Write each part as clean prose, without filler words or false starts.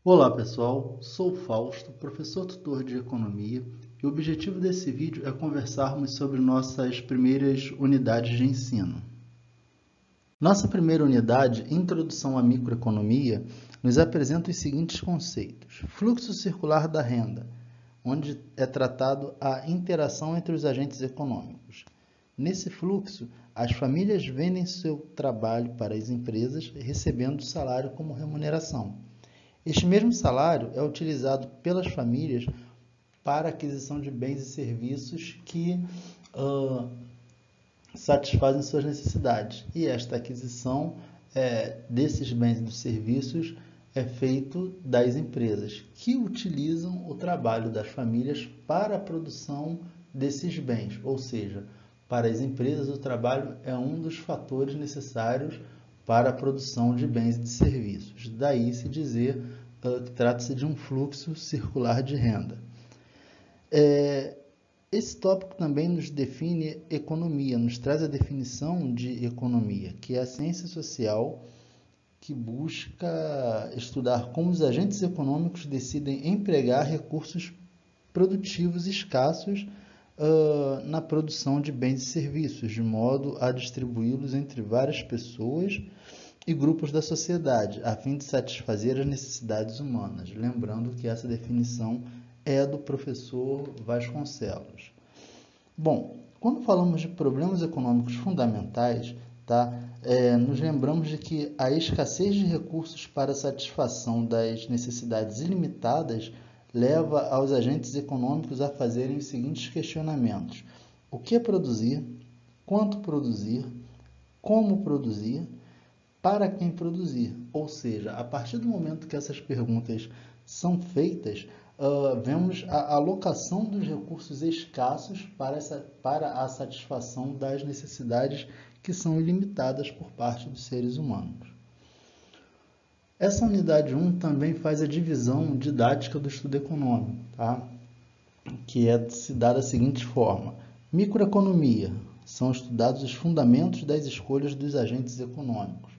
Olá pessoal, sou Fausto, professor tutor de Economia, e o objetivo desse vídeo é conversarmos sobre nossas primeiras unidades de ensino. Nossa primeira unidade, Introdução à Microeconomia, nos apresenta os seguintes conceitos. Fluxo circular da renda, onde é tratado a interação entre os agentes econômicos. Nesse fluxo, as famílias vendem seu trabalho para as empresas, recebendo o salário como remuneração. Este mesmo salário é utilizado pelas famílias para a aquisição de bens e serviços que satisfazem suas necessidades. E esta aquisição desses bens e dos serviços é feito das empresas, que utilizam o trabalho das famílias para a produção desses bens. Ou seja, para as empresas, o trabalho é um dos fatores necessários para a produção de bens e de serviços. Daí se dizer que trata-se de um fluxo circular de renda. Esse tópico também nos define economia, nos traz a definição de economia, que é a ciência social que busca estudar como os agentes econômicos decidem empregar recursos produtivos escassos na produção de bens e serviços, de modo a distribuí-los entre várias pessoas e grupos da sociedade, a fim de satisfazer as necessidades humanas. Lembrando que essa definição é do professor Vasconcelos. Bom, quando falamos de problemas econômicos fundamentais, nos lembramos de que a escassez de recursos para a satisfação das necessidades ilimitadas leva aos agentes econômicos a fazerem os seguintes questionamentos: o que produzir, quanto produzir, como produzir, para quem produzir. Ou seja, a partir do momento que essas perguntas são feitas, vemos a alocação dos recursos escassos para a satisfação das necessidades que são ilimitadas por parte dos seres humanos. Essa unidade 1 também faz a divisão didática do estudo econômico, que se dá da seguinte forma: microeconomia, são estudados os fundamentos das escolhas dos agentes econômicos.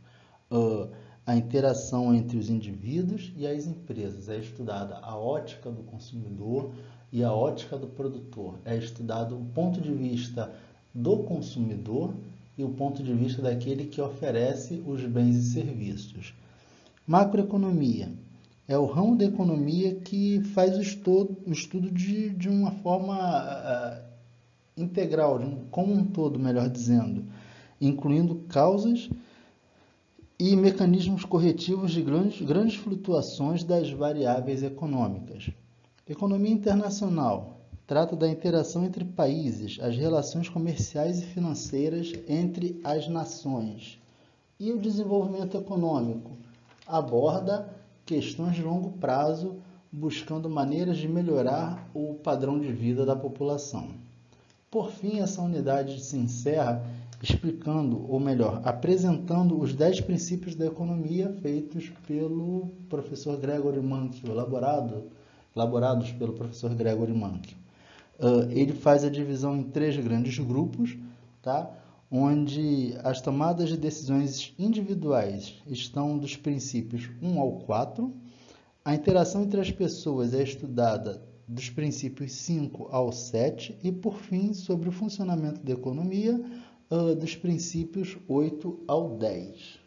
A interação entre os indivíduos e as empresas. É estudada a ótica do consumidor e a ótica do produtor. É estudado o ponto de vista do consumidor e o ponto de vista daquele que oferece os bens e serviços. Macroeconomia é o ramo da economia que faz o estudo de uma forma integral, como um todo, melhor dizendo, incluindo causas e mecanismos corretivos de grandes flutuações das variáveis econômicas. Economia internacional trata da interação entre países, as relações comerciais e financeiras entre as nações. E o desenvolvimento econômico aborda questões de longo prazo, buscando maneiras de melhorar o padrão de vida da população. Por fim, essa unidade se encerra explicando, ou melhor, apresentando os 10 princípios da economia feitos pelo professor Gregory Mankiw, elaborados pelo professor Gregory Mankiw. Ele faz a divisão em 3 grandes grupos, onde as tomadas de decisões individuais estão dos princípios 1 ao 4, a interação entre as pessoas é estudada dos princípios 5 ao 7 e, por fim, sobre o funcionamento da economia, dos princípios 8 ao 10.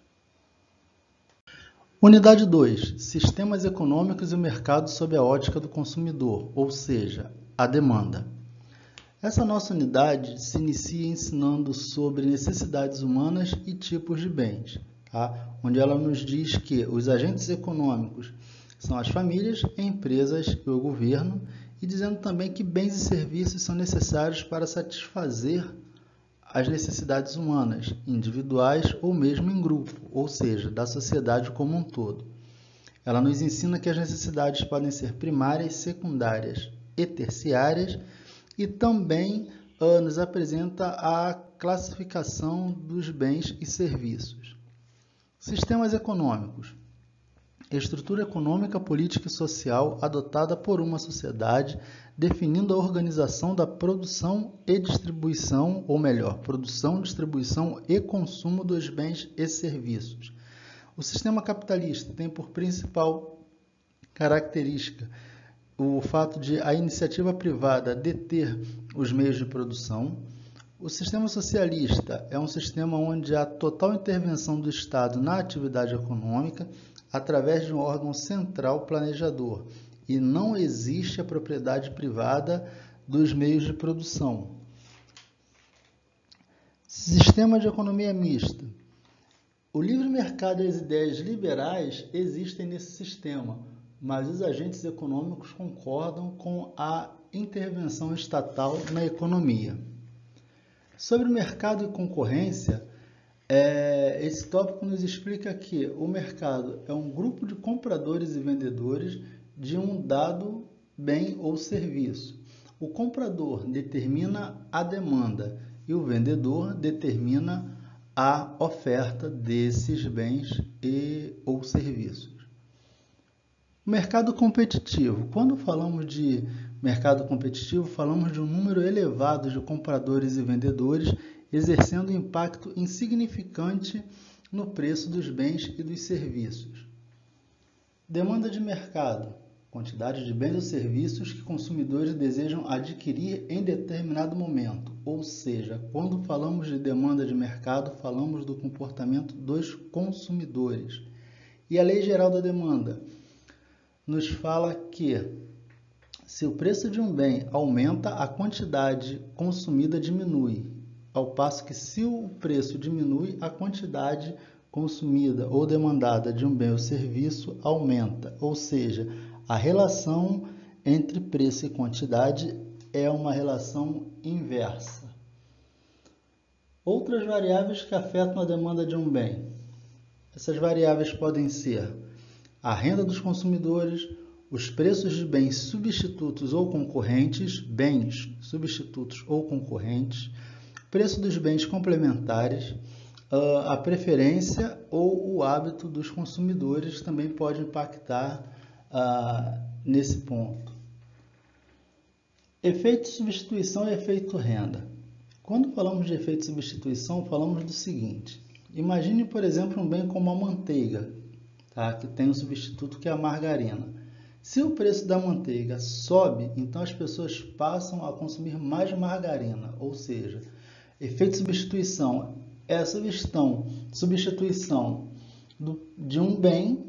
Unidade 2. Sistemas econômicos e o mercado sob a ótica do consumidor, ou seja, a demanda. Essa nossa unidade se inicia ensinando sobre necessidades humanas e tipos de bens, onde ela nos diz que os agentes econômicos são as famílias, empresas e o governo, e dizendo também que bens e serviços são necessários para satisfazer as necessidades humanas, individuais ou mesmo em grupo, ou seja, da sociedade como um todo. Ela nos ensina que as necessidades podem ser primárias, secundárias e terciárias, e também nos apresenta a classificação dos bens e serviços. Sistemas econômicos. Estrutura econômica, política e social adotada por uma sociedade, definindo a organização da produção e distribuição, ou melhor, produção, distribuição e consumo dos bens e serviços. O sistema capitalista tem por principal característica o fato de a iniciativa privada deter os meios de produção. O sistema socialista é um sistema onde há total intervenção do Estado na atividade econômica através de um órgão central planejador e não existe a propriedade privada dos meios de produção. Sistema de economia mista. O livre mercado e as ideias liberais existem nesse sistema, mas os agentes econômicos concordam com a intervenção estatal na economia. Sobre o mercado e concorrência, esse tópico nos explica que o mercado é um grupo de compradores e vendedores de um dado bem ou serviço. O comprador determina a demanda e o vendedor determina a oferta desses bens ou serviços. Mercado competitivo. Quando falamos de mercado competitivo, falamos de um número elevado de compradores e vendedores exercendo impacto insignificante no preço dos bens e dos serviços. Demanda de mercado. Quantidade de bens ou serviços que consumidores desejam adquirir em determinado momento. Ou seja, quando falamos de demanda de mercado, falamos do comportamento dos consumidores. E a Lei Geral da Demanda nos fala que se o preço de um bem aumenta, a quantidade consumida diminui, ao passo que se o preço diminui, a quantidade consumida ou demandada de um bem ou serviço aumenta, ou seja, a relação entre preço e quantidade é uma relação inversa. Outras variáveis que afetam a demanda de um bem. Essas variáveis podem ser a renda dos consumidores, os preços de bens substitutos ou concorrentes, preço dos bens complementares, a preferência ou o hábito dos consumidores também pode impactar nesse ponto. Efeito substituição e efeito renda. Quando falamos de efeito substituição, falamos do seguinte: imagine, por exemplo, um bem como a manteiga, que tem um substituto que é a margarina. Se o preço da manteiga sobe, então as pessoas passam a consumir mais margarina, ou seja, efeito substituição é a substituição de um bem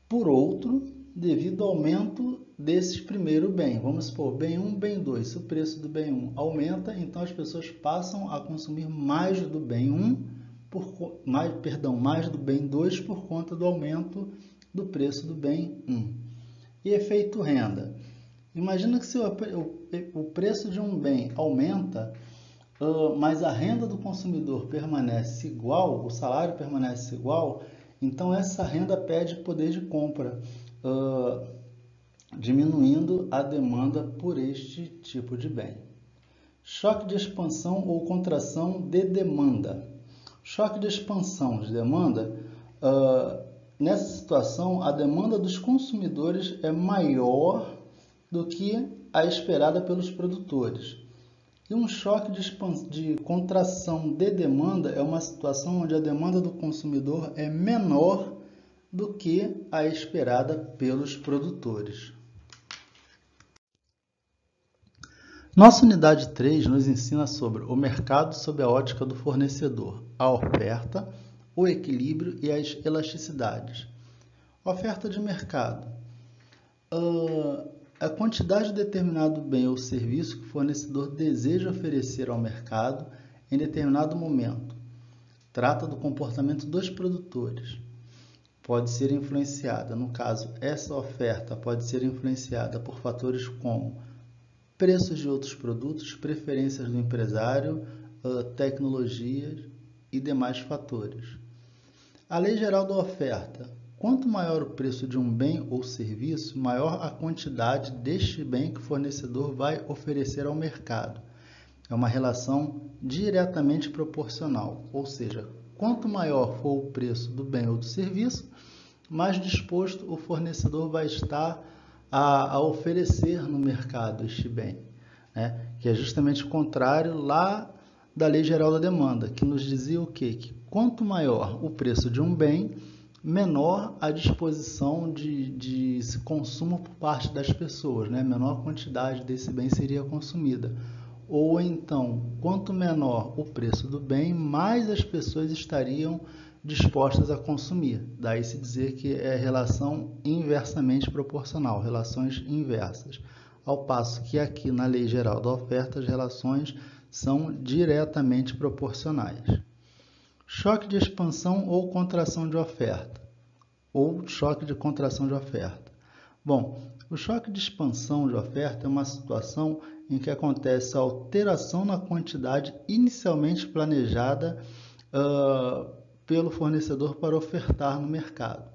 por outro devido ao aumento desse primeiro bem. Vamos supor, bem 1, bem 2. Se o preço do bem 1 aumenta, então as pessoas passam a consumir mais do bem 1, mais do bem 2 por conta do aumento do preço do bem 1. E efeito renda. Imagina que se o preço de um bem aumenta, mas a renda do consumidor permanece igual, o salário permanece igual, então essa renda perde poder de compra, diminuindo a demanda por este tipo de bem. Choque de expansão ou contração de demanda. Choque de expansão de demanda, nessa situação, a demanda dos consumidores é maior do que a esperada pelos produtores. E um choque de contração de demanda é uma situação onde a demanda do consumidor é menor do que a esperada pelos produtores. Nossa unidade 3 nos ensina sobre o mercado sob a ótica do fornecedor, a oferta, o equilíbrio e as elasticidades. Oferta de mercado. A quantidade de determinado bem ou serviço que o fornecedor deseja oferecer ao mercado em determinado momento. Trata do comportamento dos produtores. Pode ser influenciada, no caso, essa oferta pode ser influenciada por fatores como preços de outros produtos, preferências do empresário, tecnologias e demais fatores. A Lei Geral da Oferta. Quanto maior o preço de um bem ou serviço, maior a quantidade deste bem que o fornecedor vai oferecer ao mercado. É uma relação diretamente proporcional, ou seja, quanto maior for o preço do bem ou do serviço, mais disposto o fornecedor vai estar a oferecer no mercado este bem, que é justamente o contrário lá da Lei Geral da Demanda, que nos dizia o quê? Que quanto maior o preço de um bem, menor a disposição de consumo por parte das pessoas, né? Menor quantidade desse bem seria consumida. Ou então, quanto menor o preço do bem, mais as pessoas estariam dispostas a consumir. Daí se dizer que é relação inversamente proporcional, relações inversas. Ao passo que aqui na Lei Geral da Oferta as relações são diretamente proporcionais. Choque de expansão ou contração de oferta, ou choque de contração de oferta. Bom, o choque de expansão de oferta é uma situação em que acontece a alteração na quantidade inicialmente planejada pelo fornecedor para ofertar no mercado.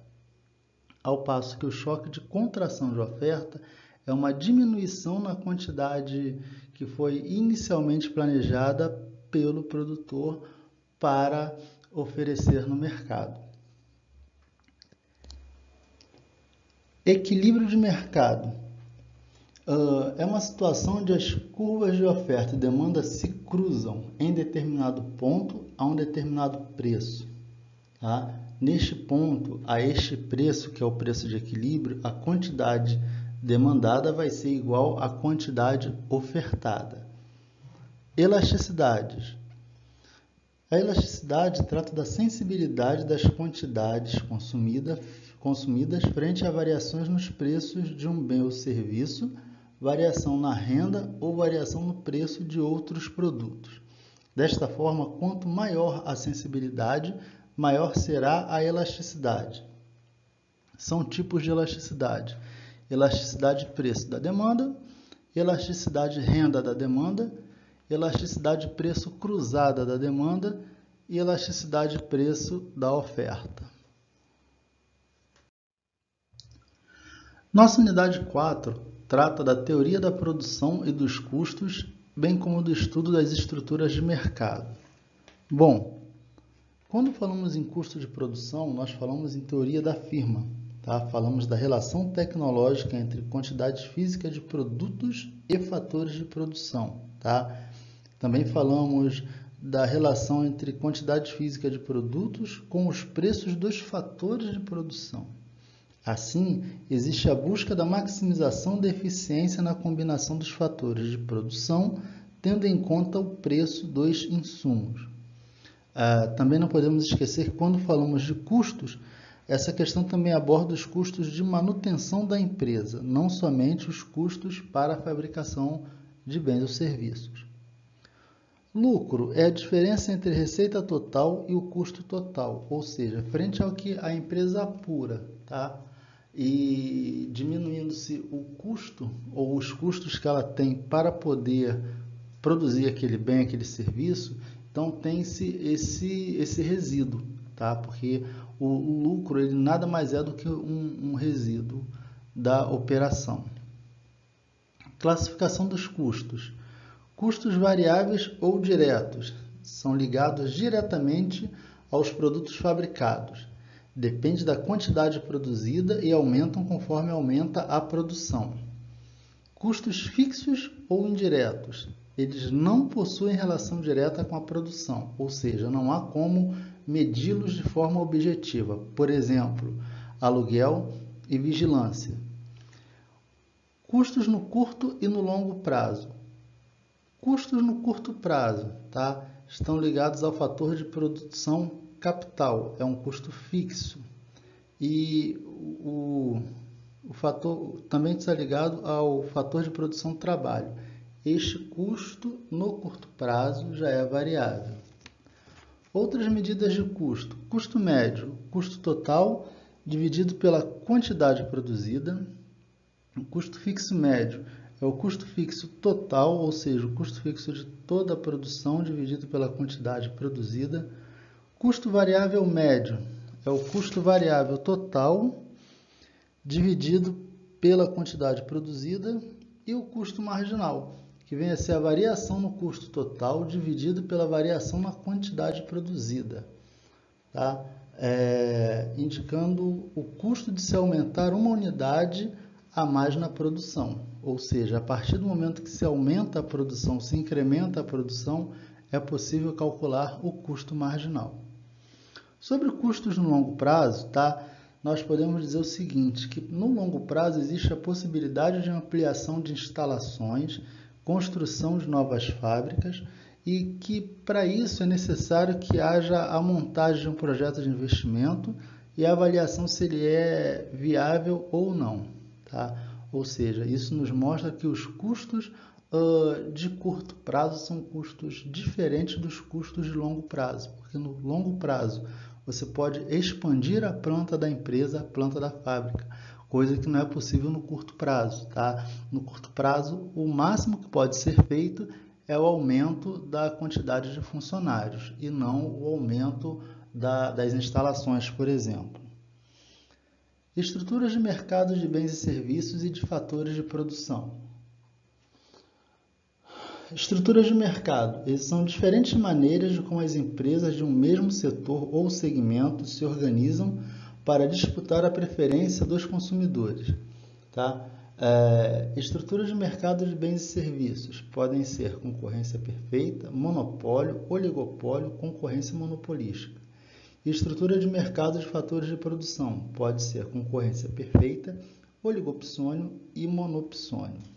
Ao passo que o choque de contração de oferta é uma diminuição na quantidade que foi inicialmente planejada pelo produtor para oferecer no mercado. Equilíbrio de mercado. É uma situação onde as curvas de oferta e demanda se cruzam em determinado ponto a um determinado preço. Tá? Neste ponto, a este preço, que é o preço de equilíbrio, a quantidade demandada vai ser igual à quantidade ofertada. Elasticidades. A elasticidade trata da sensibilidade das quantidades consumidas frente a variações nos preços de um bem ou serviço, variação na renda ou variação no preço de outros produtos. Desta forma, quanto maior a sensibilidade, maior será a elasticidade. São tipos de elasticidade: elasticidade preço da demanda, elasticidade renda da demanda, elasticidade preço cruzada da demanda e elasticidade preço da oferta. Nossa unidade 4 trata da teoria da produção e dos custos, bem como do estudo das estruturas de mercado. Bom, quando falamos em custo de produção, nós falamos em teoria da firma. Tá? Falamos da relação tecnológica entre quantidade física de produtos e fatores de produção. Tá? Também falamos da relação entre quantidade física de produtos com os preços dos fatores de produção. Assim, existe a busca da maximização da eficiência na combinação dos fatores de produção, tendo em conta o preço dos insumos. Também não podemos esquecer que quando falamos de custos, essa questão também aborda os custos de manutenção da empresa, não somente os custos para a fabricação de bens ou serviços. Lucro é a diferença entre receita total e o custo total, ou seja, frente ao que a empresa apura, tá? E diminuindo-se o custo ou os custos que ela tem para poder produzir aquele bem, aquele serviço, então tem-se esse resíduo, tá? Porque o lucro ele nada mais é do que um resíduo da operação. Classificação dos custos. Custos variáveis ou diretos são ligados diretamente aos produtos fabricados. Depende da quantidade produzida e aumentam conforme aumenta a produção. Custos fixos ou indiretos. Eles não possuem relação direta com a produção, ou seja, não há como medi-los de forma objetiva. Por exemplo, aluguel e vigilância. Custos no curto e no longo prazo. Custos no curto prazo, tá? Estão ligados ao fator de produção capital, é um custo fixo. E o fator também está ligado ao fator de produção trabalho. Este custo no curto prazo já é variável. Outras medidas de custo. Custo médio, custo total dividido pela quantidade produzida. O custo fixo médio é o custo fixo total, ou seja, o custo fixo de toda a produção dividido pela quantidade produzida. Custo variável médio é o custo variável total dividido pela quantidade produzida. E o custo marginal, que vem a ser a variação no custo total dividido pela variação na quantidade produzida, tá? Indicando o custo de se aumentar uma unidade a mais na produção. Ou seja, a partir do momento que se aumenta a produção, se incrementa a produção, é possível calcular o custo marginal. Sobre custos no longo prazo, tá? Nós podemos dizer o seguinte, que no longo prazo existe a possibilidade de ampliação de instalações, construção de novas fábricas e que para isso é necessário que haja a montagem de um projeto de investimento e a avaliação se ele é viável ou não, tá? Ou seja, isso nos mostra que os custos de curto prazo são custos diferentes dos custos de longo prazo, porque no longo prazo você pode expandir a planta da empresa, a planta da fábrica, coisa que não é possível no curto prazo, tá? No curto prazo, o máximo que pode ser feito é o aumento da quantidade de funcionários e não o aumento das instalações, por exemplo. Estruturas de mercado de bens e serviços e de fatores de produção. Estruturas de mercado. São diferentes maneiras de como as empresas de um mesmo setor ou segmento se organizam para disputar a preferência dos consumidores. Tá? Estruturas de mercado de bens e serviços podem ser concorrência perfeita, monopólio, oligopólio, concorrência monopolística. Estrutura de mercado de fatores de produção pode ser concorrência perfeita, oligopsônio e monopsônio.